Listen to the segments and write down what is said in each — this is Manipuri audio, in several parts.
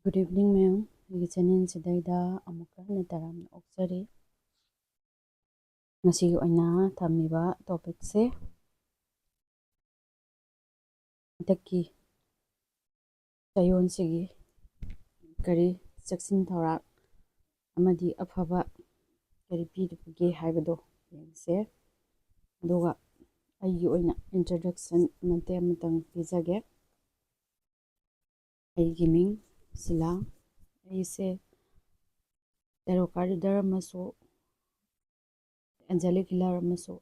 Good evening, ma'am. ꯑꯩꯒꯤ ꯆꯦꯅꯦꯜꯁꯤꯗꯩꯗ ꯑꯃꯨꯛꯀ ꯍꯟꯅ ꯇꯔꯥꯝꯅ ꯑꯣꯛꯆꯔꯤ. ꯉꯁꯤꯒꯤ ꯑꯣꯏꯅ ꯊꯝꯃꯤꯕ ꯇꯣꯄꯤꯛꯁꯦ ꯍꯟꯗꯛꯀꯤ ꯆꯌꯣꯜꯁꯤꯒꯤ ꯀꯔꯤ ꯆꯦꯛꯁꯤꯟ ꯊꯧꯔꯥꯡ ꯑꯃꯗꯤ ꯑꯐꯕ ꯀꯔꯤ ꯄꯤꯔꯤꯕꯒꯦ ꯍꯥꯏꯕꯗꯣ ꯌꯦꯡꯁꯦ. ꯑꯗꯨꯒ ꯑꯩꯒꯤ ꯑꯣꯏꯅ ꯏꯟꯇ꯭ꯔꯗꯛꯁꯟ ꯃꯇꯦꯛ ꯑꯃꯇꯪ ꯄꯤꯖꯒꯦ. ꯑꯩꯒꯤ ꯃꯤꯡ ꯁꯤꯂꯥ. ꯑꯩꯁꯦ ꯇꯦꯔꯣ ꯀꯥꯔꯗ ꯔꯤꯗꯔ ꯑꯃꯁꯨ ꯑꯦꯟꯖꯦꯂꯤꯛ ꯍꯤꯂꯔ ꯑꯃꯁꯨ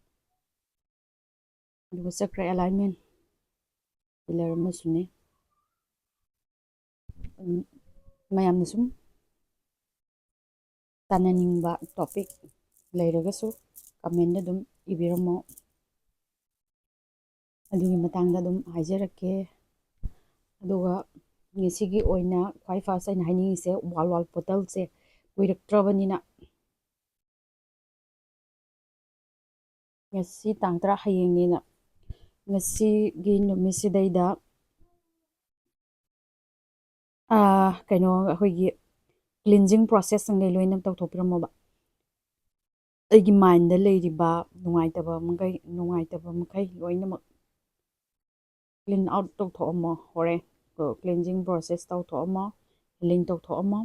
ꯑꯗꯨꯒ ꯆꯀ꯭ꯔ ꯑꯦꯂꯥꯏꯟꯃꯦꯟ ꯍꯤꯂꯔ ꯑꯃꯁꯨꯅꯤ. ꯃꯌꯥꯝꯅ ꯁꯨꯝ ꯇꯥꯟꯅꯅꯤꯡꯕ ꯇꯣꯄꯤꯛ ꯂꯩꯔꯒꯁꯨ ꯀꯃꯦꯟꯗ ꯑꯗꯨꯝ ꯏꯕꯤꯔꯝꯃꯣ. ꯑꯗꯨꯒꯤ ꯃꯇꯥꯡꯗ ꯑꯗꯨꯝ ꯍꯥꯏꯖꯔꯛꯀꯦ. ꯑꯗꯨꯒ ꯉꯁꯤꯒꯤ ꯑꯣꯏꯅ ꯈ꯭ꯋꯥꯏ ꯐꯥꯔꯁ ꯑꯩꯅ ꯍꯥꯏꯅꯤꯡꯉꯤꯁꯦ ꯋꯥꯜ ꯄꯣꯔꯇꯜꯁꯦ ꯀꯨꯏꯔꯛꯇ꯭ꯔꯕꯅꯤꯅ ꯉꯁꯤ ꯇꯥꯡ 10 ꯍꯌꯦꯡꯅꯤꯅ ꯉꯁꯤꯒꯤ ꯅꯨꯃꯤꯠꯁꯤꯗꯩꯗ ꯑꯩꯈꯣꯏꯒꯤ ꯀ꯭ꯂꯤꯟꯖꯤꯡ ꯄ꯭ꯔꯣꯁꯦꯁꯁꯤꯡꯒꯩ ꯂꯣꯏꯅ ꯇꯧꯊꯣꯛꯄꯤꯔꯝꯃꯣꯕ. ꯑꯩꯒꯤ ꯃꯥꯏꯟꯗ ꯂꯩꯔꯤꯕ ꯅꯨꯡꯉꯥꯏꯇꯕ ꯃꯈꯩ ꯂꯣꯏꯅꯃꯛ ꯀ꯭ꯂꯤꯟ ꯑꯥꯎꯠ ꯇꯧꯊꯣꯛꯑꯝꯃꯣ. ꯍꯣꯔꯦꯟ ꯀ꯭ꯂꯤꯟꯖꯤꯡ ꯄ꯭ꯔꯣꯁꯦꯁ ꯇꯧꯊꯣꯛꯑꯝꯃꯣ, ꯍꯤꯂꯤꯡ ꯇꯧꯊꯣꯛꯑꯝꯃꯣ.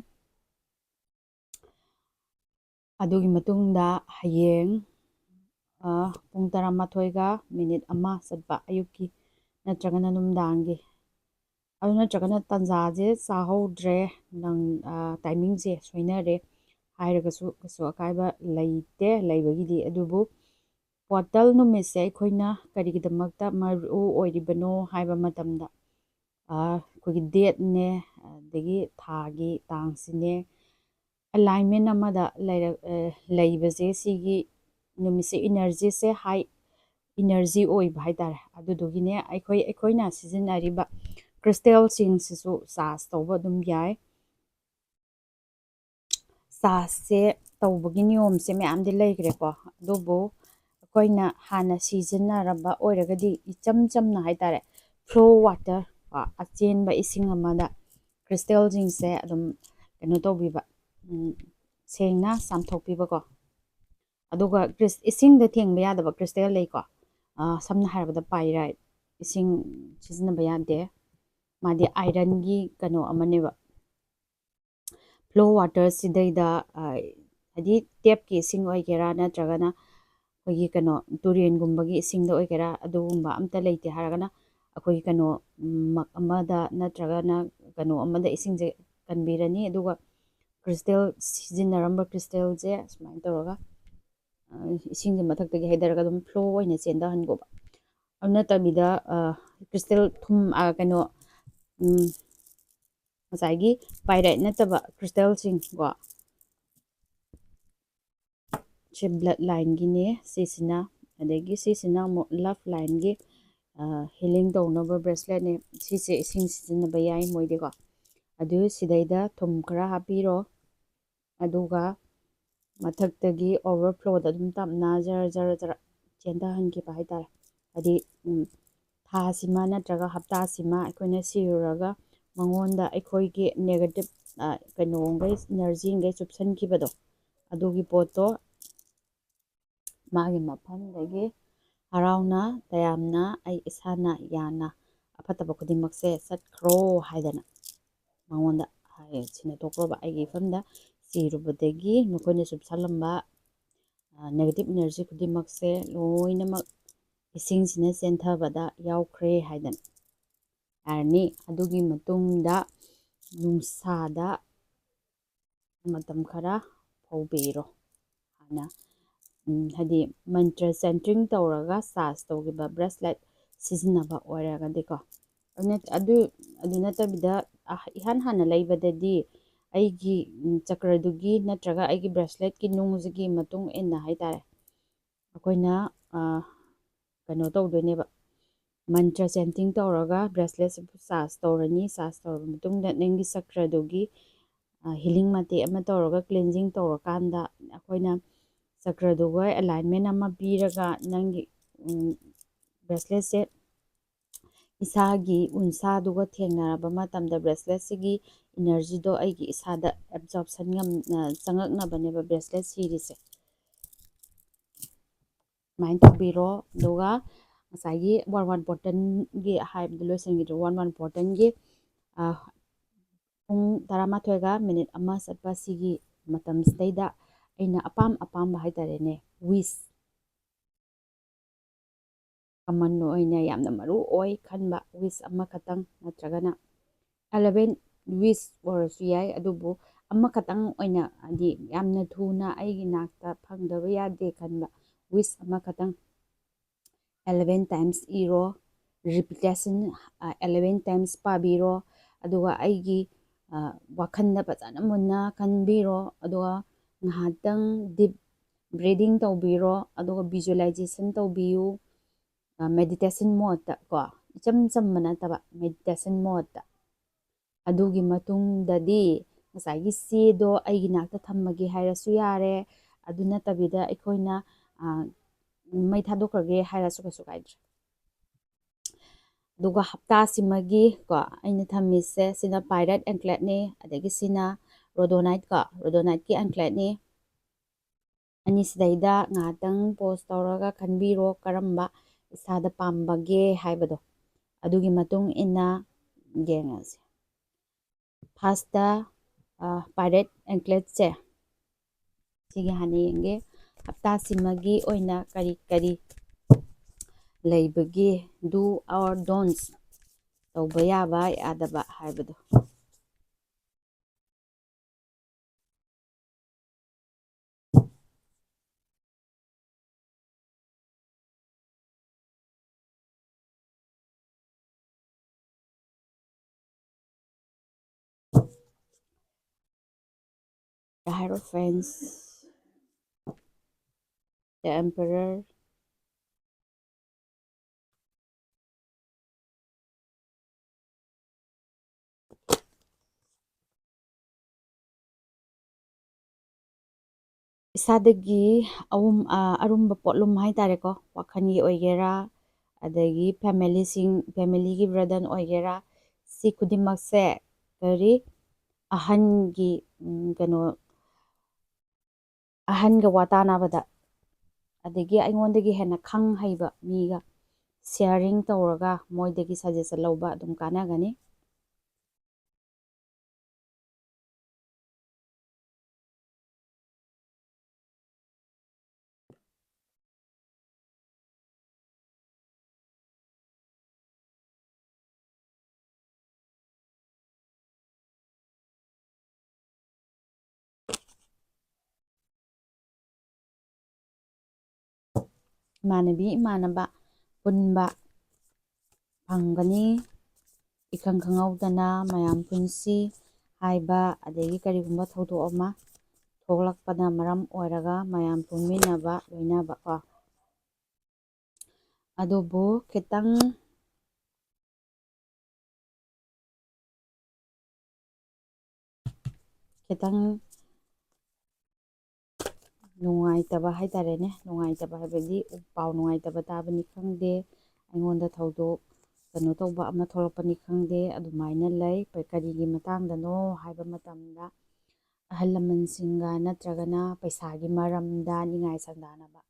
ꯑꯗꯨꯒꯤ ꯃꯇꯨꯡꯗ ꯍꯌꯦꯡ ꯄꯨꯡ 11:01 ꯆꯠꯄ ꯑꯌꯨꯛꯀꯤ ꯅꯠꯇ꯭ꯔꯒꯅ ꯅꯨꯡꯗꯥꯡꯒꯤ, ꯑꯗꯨ ꯅꯠꯇ꯭ꯔꯒꯅ ꯇꯥꯟꯖꯥꯁꯦ ꯆꯥꯍꯧꯗ꯭ꯔꯦ, ꯇꯥꯏꯃꯤꯡꯁꯦ ꯁꯣꯏꯅꯔꯦ ꯍꯥꯏꯔꯒꯁꯨ ꯀꯩꯁꯨ ꯑꯀꯥꯏꯕ ꯂꯩꯇꯦ ꯂꯩꯕꯒꯤꯗꯤ. ꯑꯗꯨꯕꯨ ꯄꯣꯔꯇꯜ ꯅꯨꯃꯤꯠꯁꯦ ꯑꯩꯈꯣꯏꯅ ꯀꯔꯤꯒꯤꯗꯃꯛꯇ ꯃꯔꯨ ꯑꯣꯏꯔꯤꯕꯅꯣ ꯍꯥꯏꯕ ꯃꯇꯝꯗ ꯑꯩꯈꯣꯏꯒꯤ ꯗꯦꯠꯅꯦ, ꯑꯗꯒꯤ ꯊꯥꯒꯤ ꯇꯥꯡꯁꯤꯅꯦ, ꯑꯦꯂꯥꯏꯟꯃꯦꯟ ꯑꯃꯗ ꯂꯩꯕꯁꯦ ꯁꯤꯒꯤ ꯅꯨꯃꯤꯠꯁꯦ ꯏꯅꯔꯖꯤꯁꯦ ꯍꯥꯏ ꯏꯅꯔꯖꯤ ꯑꯣꯏꯕ ꯍꯥꯏꯇꯥꯔꯦ. ꯑꯗꯨꯗꯨꯒꯤꯅꯦ ꯑꯩꯈꯣꯏꯅ ꯁꯤꯖꯤꯟꯅꯔꯤꯕ ꯀ꯭ꯔꯤꯁꯇꯦꯜꯁꯤꯡꯁꯤꯁꯨ ꯆꯥꯔꯖ ꯇꯧꯕ ꯑꯗꯨꯝ ꯌꯥꯏ. ꯆꯥꯔꯖꯁꯦ ꯇꯧꯕꯒꯤ ꯅꯤꯌꯣꯝꯁꯦ ꯃꯌꯥꯝꯗꯤ ꯂꯩꯈ꯭ꯔꯦꯀꯣ. ꯑꯗꯨꯕꯨ ꯑꯩꯈꯣꯏꯅ ꯍꯥꯟꯅ ꯁꯤꯖꯤꯟꯅꯔꯝꯕ ꯑꯣꯏꯔꯒꯗꯤ ꯏꯆꯝ ꯆꯝꯅ ꯍꯥꯏꯇꯥꯔꯦ, ꯐ꯭ꯂꯣ ꯋꯥꯇꯔ, ꯑꯆꯦꯟꯕ ꯏꯁꯤꯡ ꯑꯃꯗ ꯀ꯭ꯔꯤꯁꯇꯦꯜꯁꯤꯡꯁꯦ ꯑꯗꯨꯝ ꯀꯩꯅꯣ ꯇꯧꯕꯤꯕ, ꯁꯦꯡꯅ ꯆꯥꯝꯊꯣꯛꯄꯤꯕꯀꯣ. ꯑꯗꯨꯒ ꯏꯁꯤꯡꯗ ꯊꯦꯡꯕ ꯌꯥꯗꯕ ꯀ꯭ꯔꯤꯁꯇꯦꯜ ꯂꯩꯀꯣ. ꯁꯝꯅ ꯍꯥꯏꯔꯕꯗ ꯄꯥꯏꯔꯥꯏꯠ, ꯏꯁꯤꯡ ꯁꯤꯖꯤꯟꯅꯕ ꯌꯥꯗꯦ. ꯃꯥꯗꯤ ꯑꯥꯏꯔꯟꯒꯤ ꯀꯩꯅꯣ ꯑꯃꯅꯦꯕ. ꯐ꯭ꯂꯣ ꯋꯥꯇꯔꯁꯤꯗꯩꯗ ꯍꯥꯏꯗꯤ ꯇꯦꯞꯀꯤ ꯏꯁꯤꯡ ꯑꯣꯏꯒꯦꯔꯥ ꯅꯠꯇ꯭ꯔꯒꯅ ꯑꯩꯈꯣꯏꯒꯤ ꯇꯨꯔꯦꯟꯒꯨꯝꯕꯒꯤ ꯏꯁꯤꯡꯗ ꯑꯣꯏꯒꯦꯔꯥ, ꯑꯗꯨꯒꯨꯝꯕ ꯑꯝꯇ ꯂꯩꯇꯦ ꯍꯥꯏꯔꯒꯅ ꯑꯩꯈꯣꯏꯒꯤ ꯃꯛ ꯑꯃꯗ ꯅꯠꯇ꯭ꯔꯒꯅ ꯑꯃꯗ ꯏꯁꯤꯡꯁꯦ ꯀꯟꯕꯤꯔꯅꯤ. ꯑꯗꯨꯒ ꯀ꯭ꯔꯤꯁꯇꯦꯜ ꯁꯤꯖꯤꯟꯅꯔꯝꯕ ꯀ꯭ꯔꯤꯁꯇꯦꯜꯁꯦ ꯁꯨꯃꯥꯏꯅ ꯇꯧꯔꯒ ꯏꯁꯤꯡꯁꯦ ꯃꯊꯛꯇꯒꯤ ꯍꯩꯊꯔꯒ ꯑꯗꯨꯝ ꯐ꯭ꯂꯣ ꯑꯣꯏꯅ ꯆꯦꯟꯊꯍꯟꯈꯣꯕ. ꯑꯗꯨ ꯅꯠꯇꯕꯤꯗ ꯀ꯭ꯔꯤꯁꯇꯦꯜ ꯉꯁꯥꯏꯒꯤ ꯄꯥꯏꯔꯥꯏꯠ ꯅꯠꯇꯕ ꯀ꯭ꯔꯤꯁꯇꯦꯜꯁꯤꯡ ꯀꯣ, ꯁꯤ ꯕ꯭ꯂꯠ ꯂꯥꯏꯟꯒꯤꯅꯦ ꯁꯤꯁꯤꯅ. ꯑꯗꯒꯤ ꯁꯤꯁꯤꯅ ꯑꯃꯨꯛ ꯂꯞ ꯂꯥꯏꯟꯒꯤ ꯍꯤꯂꯤꯡ ꯇꯧꯅꯕ ꯕ꯭ꯔꯦꯁꯂꯦꯠꯅꯦ. ꯁꯤꯁꯦ ꯏꯁꯤꯡ ꯁꯤꯖꯤꯟꯅꯕ ꯌꯥꯏ ꯃꯣꯏꯗꯤꯀꯣ. ꯑꯗꯨ ꯁꯤꯗꯩꯗ ꯊꯨꯝ ꯈꯔ ꯍꯥꯞꯄꯤꯔꯣ. ꯑꯗꯨꯒ ꯃꯊꯛꯇꯒꯤ ꯑꯣꯚꯔꯐ꯭ꯂꯣꯗ ꯑꯗꯨꯝ ꯇꯞꯅ ꯖꯔ ꯖꯔ ꯖꯔ ꯆꯦꯟꯊꯍꯟꯈꯤꯕ ꯍꯥꯏꯇꯥꯔꯦ. ꯍꯥꯏꯗꯤ ꯊꯥꯁꯤꯃ ꯅꯠꯇ꯭ꯔꯒ ꯍꯞꯇꯥꯁꯤꯃ ꯑꯩꯈꯣꯏꯅ ꯁꯤꯔꯨꯔꯒ ꯃꯉꯣꯟꯗ ꯑꯩꯈꯣꯏꯒꯤ ꯅꯦꯒꯦꯇꯤꯞ ꯀꯩꯅꯣꯈꯩ ꯏꯅꯔꯖꯤꯈꯩ ꯆꯨꯞꯁꯟꯈꯤꯕꯗꯣ, ꯑꯗꯨꯒꯤ ꯄꯣꯠꯇꯣ ꯃꯥꯒꯤ ꯃꯐꯝꯗꯒꯤ ꯍꯔꯥꯎꯅ ꯇꯌꯥꯝꯅ ꯑꯩ ꯏꯁꯥꯅ ꯌꯥꯅ ꯑꯐꯠꯇꯕ ꯈꯨꯗꯤꯡꯃꯛꯁꯦ ꯆꯠꯈ꯭ꯔꯣ ꯍꯥꯏꯗꯅ ꯃꯉꯣꯟꯗ ꯁꯤꯟꯅꯊꯣꯛꯈ꯭ꯔꯣꯕ. ꯑꯩꯒꯤ ꯏꯐꯝꯗ ꯁꯤꯔꯨꯕꯗꯒꯤ ꯃꯈꯣꯏꯅ ꯆꯨꯞꯁꯜꯂꯝꯕ ꯅꯦꯒꯦꯇꯤꯞ ꯏꯅꯔꯖꯤ ꯈꯨꯗꯤꯡꯃꯛꯁꯦ ꯂꯣꯏꯅꯃꯛ ꯏꯁꯤꯡꯁꯤꯅ ꯆꯦꯟꯊꯕꯗ ꯌꯥꯎꯈ꯭ꯔꯦ ꯍꯥꯏꯗꯅ ꯍꯥꯏꯔꯅꯤ. ꯑꯗꯨꯒꯤ ꯃꯇꯨꯡꯗ ꯅꯨꯡꯁꯥꯗ ꯃꯇꯝ ꯈꯔ ꯐꯧꯕꯤꯔꯣ. ꯍꯥꯟꯅ ꯍꯥꯏꯗꯤ ꯃꯟꯇ꯭ꯔ ꯆꯦꯟꯇ꯭ꯔꯤꯡ ꯇꯧꯔꯒ ꯆꯥꯔꯖ ꯇꯧꯈꯤꯕ ꯕ꯭ꯔꯦꯁꯂꯦꯠ ꯁꯤꯖꯤꯟꯅꯕ ꯑꯣꯏꯔꯒꯗꯤꯀꯣ. ꯑꯗꯨ ꯅꯠꯇꯕꯤꯗ ꯏꯍꯥꯟ ꯍꯥꯟꯅ ꯂꯩꯕꯗꯗꯤ ꯑꯩꯒꯤ ꯆꯀ꯭ꯔꯗꯨꯒꯤ ꯅꯠꯇ꯭ꯔꯒ ꯑꯩꯒꯤ ꯕ꯭ꯔꯦꯁꯂꯦꯠꯀꯤ ꯅꯨꯡꯁꯤꯒꯤ ꯃꯇꯨꯡ ꯏꯟꯅ ꯍꯥꯏꯇꯥꯔꯦ, ꯑꯩꯈꯣꯏꯅ ꯀꯩꯅꯣ ꯇꯧꯗꯣꯏꯅꯦꯕ. ꯃꯟꯇ꯭ꯔ ꯆꯦꯟꯇꯤꯡ ꯇꯧꯔꯒ ꯕ꯭ꯔꯦꯁꯂꯦꯠꯁꯤꯕꯨ ꯆꯥꯔꯖ ꯇꯧꯔꯅꯤ. ꯆꯥꯔꯖ ꯇꯧꯔꯕ ꯃꯇꯨꯡꯗ ꯅꯪꯒꯤ ꯆꯀ꯭ꯔꯗꯨꯒꯤ ꯍꯤꯂꯤꯡ ꯃꯇꯦꯛ ꯑꯃ ꯇꯧꯔꯒ ꯀ꯭ꯂꯤꯟꯖꯤꯡ ꯇꯧꯔꯀꯥꯟꯗ ꯑꯩꯈꯣꯏꯅ ꯆꯀ꯭ꯔꯗꯨꯒ ꯑꯦꯂꯥꯏꯟꯃꯦꯟ ꯑꯃ ꯄꯤꯔꯒ ꯅꯪꯒꯤ ꯕ꯭ꯔꯦꯁꯂꯦꯠꯁꯦ ꯏꯁꯥꯒꯤ ꯎꯟꯁꯥꯗꯨꯒ ꯊꯦꯡꯅꯔꯕ ꯃꯇꯝꯗ ꯕ꯭ꯔꯦꯁꯂꯦꯠꯁꯤꯒꯤ ꯏꯅꯔꯖꯤꯗꯣ ꯑꯩꯒꯤ ꯏꯁꯥꯗ ꯑꯦꯕꯖꯣꯔꯞꯁꯟ ꯆꯪꯉꯛꯅꯕꯅꯦꯕ ꯕ꯭ꯔꯦꯁꯂꯦꯠ ꯁꯤꯔꯤꯁꯦ ꯁꯨꯃꯥꯏꯅ ꯇꯧꯕꯤꯔꯣ ꯑꯗꯨꯒ ꯉꯁꯥꯏꯒꯤ ꯋꯥꯟ ꯕꯣꯇꯜꯒꯤ ꯍꯥꯏꯕꯗꯣ ꯂꯣꯏꯁꯤꯟꯈꯤꯗ꯭ꯔꯣ ꯋꯥꯟ ꯕꯣꯇꯜꯒꯤ ꯄꯨꯡ 11ꯒ ꯃꯤꯅꯤꯠ 1 ꯆꯠꯄ ꯁꯤꯒꯤ ꯃꯇꯝꯁꯤꯗꯩꯗ ꯑꯩꯅ ꯑꯄꯥꯝꯕ ꯍꯥꯏꯇꯥꯔꯦꯅꯦ ꯋꯤꯁ ꯀꯃꯟ ꯑꯣꯏꯅ ꯌꯥꯝꯅ ꯃꯔꯨ ꯑꯣꯏ ꯈꯟꯕ ꯋꯤꯁ ꯑꯃꯈꯛꯇꯪ ꯅꯠꯇ꯭ꯔꯒꯅ 11 ꯋꯤꯁ ꯑꯣꯏꯔꯁꯨ ꯌꯥꯏ ꯑꯗꯨꯕꯨ ꯑꯃꯈꯛꯇꯪ ꯑꯣꯏꯅ ꯍꯥꯏꯗꯤ ꯌꯥꯝꯅ ꯊꯨꯅ ꯑꯩꯒꯤ ꯅꯥꯛꯇ ꯐꯪꯗꯕ ꯌꯥꯗꯦ ꯈꯟꯕ ꯋꯤꯁ ꯑꯃꯈꯛꯇꯪ 11 times ꯏꯔꯣ ꯔꯤꯄꯤꯇꯦꯁꯟ 11 times ꯄꯥꯕꯤꯔꯣ ꯑꯗꯨꯒ ꯑꯩꯒꯤ ꯋꯥꯈꯜꯗ ꯐꯖꯅ ꯃꯨꯟꯅ ꯈꯟꯕꯤꯔꯣ ꯑꯗꯨꯒ ꯉꯥꯏꯍꯥꯛꯇꯪ ꯗꯤꯞ ꯕ꯭ꯔꯤꯗꯤꯡ ꯇꯧꯕꯤꯔꯣ ꯑꯗꯨꯒ ꯚꯤꯖꯨꯋꯦꯂꯥꯏꯖꯦꯁꯟ ꯇꯧꯕꯤꯌꯨ ꯃꯦꯗꯤꯇꯦꯁꯟ ꯃꯣꯠꯇ ꯀꯣ ꯏꯆꯝ ꯆꯝꯕ ꯅꯠꯇꯕ ꯃꯦꯗꯤꯇꯦꯁꯟ ꯃꯣꯠꯇ ꯑꯗꯨꯒꯤ ꯃꯇꯨꯡꯗꯗꯤ ꯉꯁꯥꯏꯒꯤ ꯆꯦꯗꯣ ꯑꯩꯒꯤ ꯅꯥꯛꯇ ꯊꯝꯃꯒꯦ ꯍꯥꯏꯔꯁꯨ ꯌꯥꯔꯦ ꯑꯗꯨ ꯅꯠꯇꯕꯤꯗ ꯑꯩꯈꯣꯏꯅ ꯃꯩ ꯊꯥꯗꯣꯛꯈ꯭ꯔꯒꯦ ꯍꯥꯏꯔꯁꯨ ꯀꯩꯁꯨ ꯀꯥꯏꯗ꯭ꯔꯦ ꯑꯗꯨꯒ ꯍꯞꯇꯥꯁꯤꯃꯒꯤ ꯀꯣ ꯑꯩꯅ ꯊꯝꯃꯤꯁꯦ ꯁꯤꯅ ꯄꯥꯏꯔꯦꯠ ꯑꯦꯡꯀ꯭ꯂꯦꯠꯅꯤ ꯑꯗꯒꯤ ꯁꯤꯅ ꯔꯣꯗꯣꯅꯥꯏꯠꯀꯤ ꯑꯦꯡꯀ꯭ꯂꯦꯠꯅꯤ ꯑꯅꯤꯁꯤꯗꯩꯗ ꯉꯥꯏꯍꯥꯛꯇꯪ ꯄꯣꯁ ꯇꯧꯔꯒ ꯈꯟꯕꯤꯔꯣ ꯀꯔꯝꯕ ꯏꯁꯥꯗ ꯄꯥꯝꯕꯒꯦ ꯍꯥꯏꯕꯗꯣ ꯑꯗꯨꯒꯤ ꯃꯇꯨꯡ ꯏꯟꯅ ꯌꯦꯡꯉꯁꯤ ꯐꯥꯔꯁꯇ ꯄꯥꯏꯔꯦꯠ ꯑꯦꯡꯀ꯭ꯂꯦꯠꯁꯦ ꯁꯤꯒꯤ ꯍꯥꯟꯅ ꯌꯦꯡꯒꯦ ꯍꯞꯇꯥꯁꯤꯃꯒꯤ ꯑꯣꯏꯅ ꯀꯔꯤ ꯀꯔꯤ ꯂꯩꯕꯒꯦ ꯗꯨ ꯑꯣꯔ ꯗꯣꯟꯠꯁ ꯇꯧꯕ ꯌꯥꯕ ꯌꯥꯗꯕ ꯍꯥꯏꯕꯗꯣ The Hierophant, the Emperor, ꯏꯁꯥꯗꯒꯤ ꯑꯔꯨꯝꯕ ꯄꯣꯠꯂꯨꯝ ꯍꯥꯏꯇꯥꯔꯦꯀꯣ ꯋꯥꯈꯜꯒꯤ ꯑꯣꯏꯒꯦꯔꯥ ꯑꯗꯒꯤ ꯐꯦꯃꯤꯂꯤꯒꯤ ꯕꯔꯗꯟ ꯑꯣꯏꯒꯦꯔꯥ ꯁꯤ ꯈꯨꯗꯤꯡꯃꯛꯁꯦ ꯀꯔꯤ ꯑꯍꯟꯒꯤ ꯀꯩꯅꯣ ꯑꯍꯟꯒ ꯋꯥ ꯇꯥꯅꯕꯗ ꯑꯗꯒꯤ ꯑꯩꯉꯣꯟꯗꯒꯤ ꯍꯦꯟꯅ ꯈꯪ ꯍꯩꯕ ꯃꯤꯒ ꯁꯤꯌꯥꯔꯤꯡ ꯇꯧꯔꯒ ꯃꯣꯏꯗꯒꯤ ꯁꯖꯦꯁꯟ ꯂꯧꯕ ꯑꯗꯨꯝ ꯀꯥꯟꯅꯒꯅꯤ ꯏꯃꯥꯟꯅꯕ ꯄꯨꯟꯕ ꯐꯪꯒꯅꯤ ꯏꯈꯪ ꯈꯪꯍꯧꯗꯅ ꯃꯌꯥꯝ ꯄꯨꯟꯁꯤ ꯍꯥꯏꯕ ꯑꯗꯒꯤ ꯀꯔꯤꯒꯨꯝꯕ ꯊꯧꯗꯣꯛ ꯑꯃ ꯊꯣꯛꯂꯛꯄꯅ ꯃꯔꯝ ꯑꯣꯏꯔꯒ ꯃꯌꯥꯝ ꯄꯨꯟꯃꯤꯟꯅꯕ ꯂꯣꯏꯅꯕ ꯀꯣ ꯑꯗꯨꯕꯨ ꯈꯤꯇꯪ ꯅꯨꯡꯉꯥꯏꯇꯕ ꯍꯥꯏꯇꯥꯔꯦꯅꯦ ꯅꯨꯡꯉꯥꯏꯇꯕ ꯍꯥꯏꯕꯗꯤ ꯄꯥꯎ ꯅꯨꯡꯉꯥꯏꯇꯕ ꯇꯥꯕꯅꯤ ꯈꯪꯗꯦ ꯑꯩꯉꯣꯟꯗ ꯊꯧꯗꯣꯛ ꯀꯩꯅꯣ ꯇꯧꯕ ꯑꯃ ꯊꯣꯛꯂꯛꯄꯅꯤ ꯈꯪꯗꯦ ꯑꯗꯨꯃꯥꯏꯅ ꯂꯩ ꯀꯔꯤꯒꯤ ꯃꯇꯥꯡꯗꯅꯣ ꯍꯥꯏꯕ ꯃꯇꯝꯗ ꯑꯍꯜ ꯂꯃꯟꯁꯤꯡꯒ ꯅꯠꯇ꯭ꯔꯒꯅ ꯄꯩꯁꯥꯒꯤ ꯃꯔꯝꯗ ꯅꯤꯡꯉꯥꯏ ꯁꯪꯗꯥꯅꯕ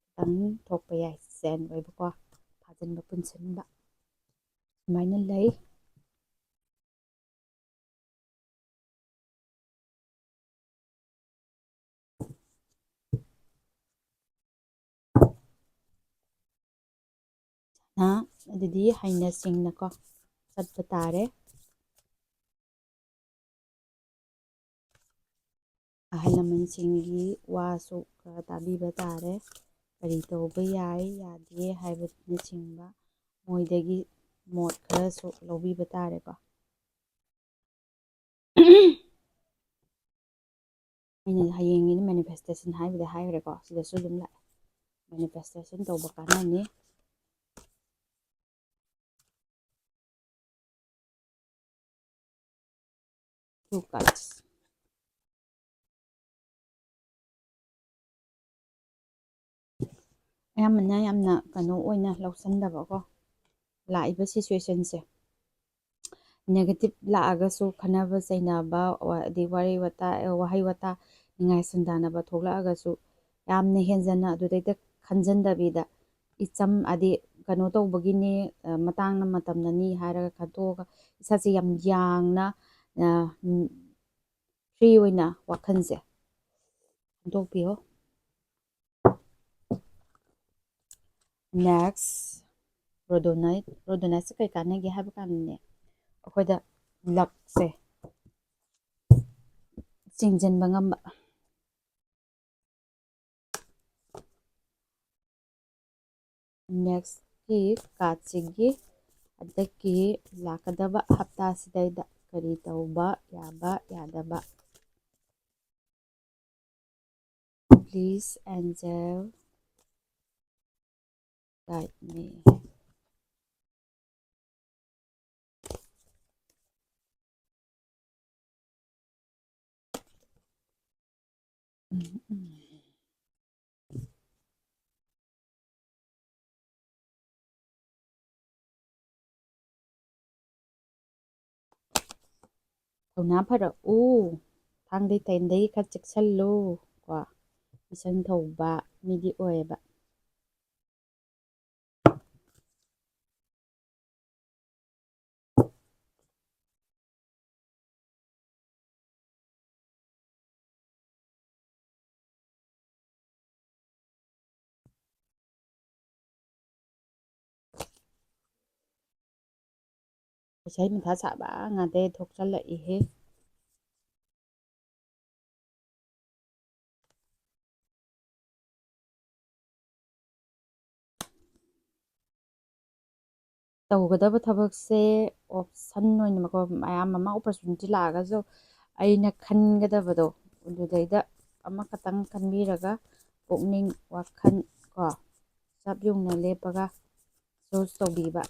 ꯈꯤꯇꯪ ꯊꯣꯛꯄ ꯌꯥꯏ ꯆꯦꯟ ꯑꯣꯏꯕꯀꯣ ꯐꯥꯖꯤꯟꯕ ꯄꯨꯟꯁꯤꯟꯕ ꯁꯨꯃꯥꯏꯅ ꯂꯩ ꯑꯗꯨꯗꯤ ꯍꯩꯅ ꯁꯤꯡꯅꯀꯣ ꯆꯠꯄ ꯇꯥꯔꯦ ꯑꯍꯜ ꯂꯃꯟꯁꯤꯡꯒꯤ ꯋꯥꯁꯨ ꯈꯔ ꯇꯥꯕꯤꯕ ꯇꯥꯔꯦ ꯀꯔꯤ ꯇꯧꯕ ꯌꯥꯏ ꯌꯥꯗꯦ ꯍꯥꯏꯕꯅꯆꯤꯡꯕ ꯃꯣꯏꯗꯒꯤ ꯃꯣꯠ ꯈꯔꯁꯨ ꯂꯧꯕꯤꯕ ꯇꯥꯔꯦꯀꯣ ꯑꯩꯅ ꯍꯌꯦꯡꯒꯤꯅꯤ ꯃꯦꯅꯤꯐꯦꯁꯇꯦꯁꯟ ꯍꯥꯏꯕꯗꯤ ꯍꯥꯏꯈ꯭ꯔꯦꯀꯣ ꯁꯤꯗꯁꯨ ꯑꯗꯨꯝ ꯂꯥꯛꯑꯦ ꯃꯦꯅꯤꯐꯦꯁꯇꯦꯁꯟ ꯇꯧꯕ ꯀꯥꯟꯅꯅꯤ Two cards. ꯑꯌꯥꯝꯕꯅ ꯌꯥꯝꯅ ꯀꯩꯅꯣ ꯑꯣꯏꯅ ꯂꯧꯁꯟꯗꯕꯀꯣ ꯂꯥꯛꯏꯕ ꯁꯤꯆꯨꯋꯦꯁꯟꯁꯦ ꯅꯦꯒꯦꯇꯤꯞ ꯂꯥꯛꯑꯒꯁꯨ ꯈꯟꯅꯕ ꯆꯩꯅꯕ ꯑꯗꯩ ꯋꯥꯍꯩ ꯋꯥꯇꯥ ꯅꯤꯡꯉꯥꯏ ꯁꯪꯗꯥꯅꯕ ꯊꯣꯛꯂꯛꯑꯒꯁꯨ ꯌꯥꯝꯅ ꯍꯦꯟꯖꯟꯅ ꯑꯗꯨꯗꯩꯗ ꯈꯟꯖꯟꯗꯕꯤꯗ ꯏꯆꯝ ꯍꯥꯏꯗꯤ ꯀꯩꯅꯣ ꯇꯧꯕꯒꯤꯅꯤ ꯃꯇꯥꯡꯅ ꯃꯇꯝꯅꯅꯤ ꯍꯥꯏꯔꯒ ꯈꯟꯇꯣꯛꯑꯒ ꯏꯁꯥꯁꯦ ꯌꯥꯝ ꯌꯥꯡꯅ ꯐ꯭ꯔꯤ ꯑꯣꯏꯅ ꯋꯥꯈꯜꯁꯦ ꯈꯟꯗꯣꯛꯄꯤꯌꯣ. ꯅꯦꯛꯁ ꯔꯣꯗꯣꯅꯥꯏꯠꯁꯦ ꯀꯩ ꯀꯥꯟꯅꯒꯦ ꯍꯥꯏꯕ ꯀꯥꯟꯗꯅꯦ ꯑꯩꯈꯣꯏꯗ ꯂꯛꯁꯦ ꯆꯤꯡꯁꯤꯟꯕ ꯉꯝꯕ. ꯅꯦꯛꯁꯀꯤ ꯀꯥꯔꯠꯁꯤꯒꯤ ꯍꯟꯗꯛꯀꯤ ꯂꯥꯛꯀꯗꯕ ꯍꯞꯇꯥꯁꯤꯗꯩꯗ ꯀꯔꯤ ꯇꯧꯕ ꯌꯥꯕ ꯌꯥꯗꯕ. Please angel guide me. ꯊꯧꯅꯥ ꯐꯔꯛꯎ, ꯊꯥꯡꯗꯩ ꯇꯦꯟꯗꯩ ꯈꯔ ꯆꯦꯛꯁꯜꯂꯨ ꯀꯣ ꯃꯤꯆꯪ ꯊꯧꯕ ꯃꯤꯗꯤ ꯑꯣꯏꯌꯦꯕ. ꯄꯩꯁꯥ ꯃꯊꯥ ꯁꯥꯕ ꯉꯥꯛꯇ ꯊꯣꯛꯆꯜꯂꯛꯏꯍꯦ. ꯇꯧꯒꯗꯕ ꯊꯕꯛꯁꯦ ꯑꯣꯞꯁꯟ ꯑꯣꯏꯅ ꯃꯌꯥꯝ ꯑꯃ ꯑꯣꯄꯣꯔꯆꯨꯅꯤꯇꯤ ꯂꯥꯛꯑꯒꯁꯨ ꯑꯩꯅ ꯈꯟꯒꯗꯕꯗꯣ ꯑꯗꯨꯗꯩꯗ ꯑꯃꯈꯛꯇꯪ ꯈꯟꯕꯤꯔꯒ ꯄꯨꯛꯅꯤꯡ ꯋꯥꯈꯜ ꯀꯣ ꯆꯞ ꯌꯨꯡꯅ ꯂꯦꯞꯄꯒ ꯆꯨꯁ ꯇꯧꯕꯤꯕ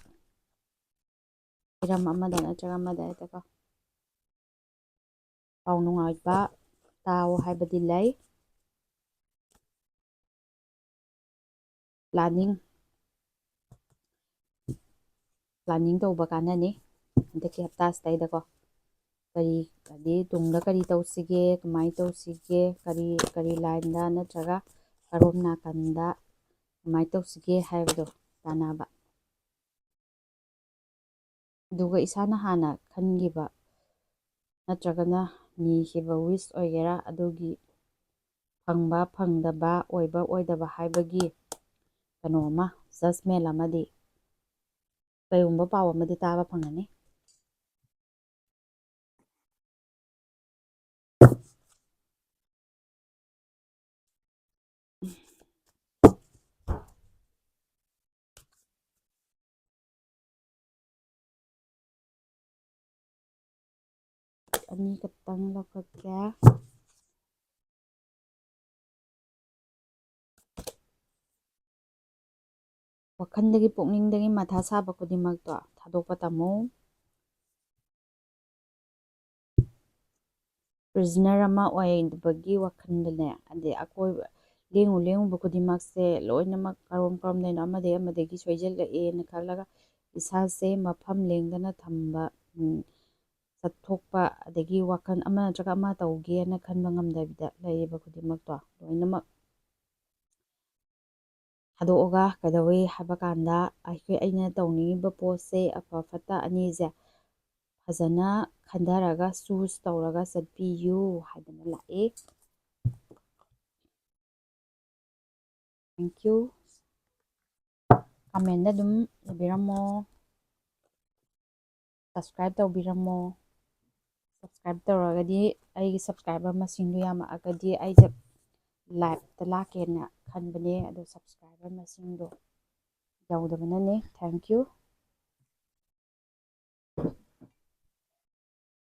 ꯍꯤꯔꯝ ꯑꯃꯗ ꯅꯠꯇ꯭ꯔꯒ ꯑꯃꯗ ꯍꯦꯛꯇꯀꯣ. ꯄꯥꯎ ꯅꯨꯡꯉꯥꯏꯕ ꯇꯥꯎ ꯍꯥꯏꯕꯗꯤ ꯂꯩ. ꯄ꯭ꯂꯥꯅꯤꯡ ꯇꯧꯕ ꯀꯥꯟꯅꯅꯤ ꯍꯟꯗꯛꯀꯤ ꯍꯞꯇꯥꯁꯤꯗꯩꯗꯀꯣ. ꯍꯥꯏꯗꯤ ꯇꯨꯡꯗ ꯀꯔꯤ ꯇꯧꯁꯤꯒꯦ, ꯀꯃꯥꯏꯅ ꯇꯧꯁꯤꯒꯦ, ꯀꯔꯤ ꯂꯥꯏꯟꯗ ꯅꯠꯇ꯭ꯔꯒ ꯀꯔꯣꯝ ꯅꯥꯀꯟꯗ ꯀꯃꯥꯏꯅ ꯇꯧꯁꯤꯒꯦ ꯍꯥꯏꯕꯗꯣ ꯇꯥꯟꯅꯕ. ꯑꯗꯨꯒ ꯏꯁꯥꯅ ꯍꯥꯟꯅ ꯈꯟꯈꯤꯕ ꯅꯠꯇ꯭ꯔꯒꯅ ꯅꯤꯈꯤꯕ ꯋꯤꯁ ꯑꯣꯏꯒꯦꯔꯥ ꯑꯗꯨꯒꯤ ꯐꯪꯕ ꯐꯪꯗꯕ ꯑꯣꯏꯕ ꯑꯣꯏꯗꯕ ꯍꯥꯏꯕꯒꯤ ꯀꯩꯅꯣ ꯖꯁꯃꯦꯟ ꯑꯃꯗꯤ ꯀꯩꯒꯨꯝꯕ ꯄꯥꯎ ꯑꯃꯗꯤ ꯇꯥꯕ ꯐꯪꯒꯅꯤ. ꯑꯅꯤ ꯈꯛꯇꯪ ꯂꯧꯈꯠꯀꯦ. ꯋꯥꯈꯜꯗꯒꯤ ꯄꯨꯛꯅꯤꯡꯗꯒꯤ ꯃꯊꯥ ꯁꯥꯕ ꯈꯨꯗꯤꯡꯃꯛꯇꯣ ꯊꯥꯗꯣꯛꯄ ꯇꯝꯃꯨ. ꯄ꯭ꯔꯤꯖꯅꯔ ꯑꯃ ꯑꯣꯏꯕꯒꯤ ꯋꯥꯈꯜꯗꯅꯦ ꯑꯗꯩ ꯑꯀꯣꯏꯕ ꯂꯦꯡꯉꯨꯕ ꯈꯨꯗꯤꯡꯃꯛꯁꯦ ꯂꯣꯏꯅꯃꯛ ꯀꯔꯣꯝꯗꯩꯅꯣ ꯑꯃꯗꯒꯤ ꯁꯣꯏꯖꯜꯂꯛꯑꯦꯅ ꯈꯜꯂꯒ ꯏꯁꯥꯁꯦ ꯃꯐꯝ ꯂꯦꯡꯗꯅ ꯊꯝꯕ, ꯆꯠꯊꯣꯛꯄ ꯑꯗꯒꯤ ꯋꯥꯈꯜ ꯑꯃ ꯅꯠꯇ꯭ꯔꯒ ꯑꯃ ꯇꯧꯒꯦꯅ ꯈꯟꯕ ꯉꯝꯗꯕꯤꯗ ꯂꯩꯔꯤꯕ ꯈꯨꯗꯤꯡꯃꯛꯇꯣ ꯂꯣꯏꯅꯃꯛ ꯊꯥꯗꯣꯛꯑꯒ ꯀꯩꯗꯧꯋꯤ ꯍꯥꯏꯕ ꯀꯥꯟꯗ ꯑꯩꯅ ꯇꯧꯅꯤꯡꯉꯤꯕ ꯄꯣꯠꯁꯦ ꯑꯐ ꯐꯠꯇ ꯑꯅꯤꯁꯦ ꯐꯖꯅ ꯈꯟꯊꯔꯒ ꯆꯨꯁ ꯇꯧꯔꯒ ꯆꯠꯄꯤꯌꯨ ꯍꯥꯏꯗꯅ ꯂꯥꯛꯑꯦ. Thank you. ꯀꯃꯦꯟꯗ ꯑꯗꯨꯝ ꯏꯕꯤꯔꯝꯃꯣ. ꯁꯕꯁꯀ꯭ꯔꯥꯏꯞ ꯇꯧꯕꯤꯔꯝꯃꯣ. ꯁꯕꯁꯀ꯭ꯔꯥꯏꯞ ꯇꯧꯔꯒꯗꯤ ꯑꯩꯒꯤ ꯁꯕꯁꯀ꯭ꯔꯥꯏꯕꯔ ꯃꯁꯤꯡꯗꯣ ꯌꯥꯝꯃꯛꯑꯒꯗꯤ ꯑꯩꯁꯦ ꯂꯥꯏꯚꯇ ꯂꯥꯛꯀꯦꯅ ꯈꯟꯕꯅꯦ. ꯑꯗꯣ ꯁꯕꯁꯀ꯭ꯔꯥꯏꯕꯔ ꯃꯁꯤꯡꯗꯣ ꯌꯧꯗꯕꯅꯅꯦ. Thank you.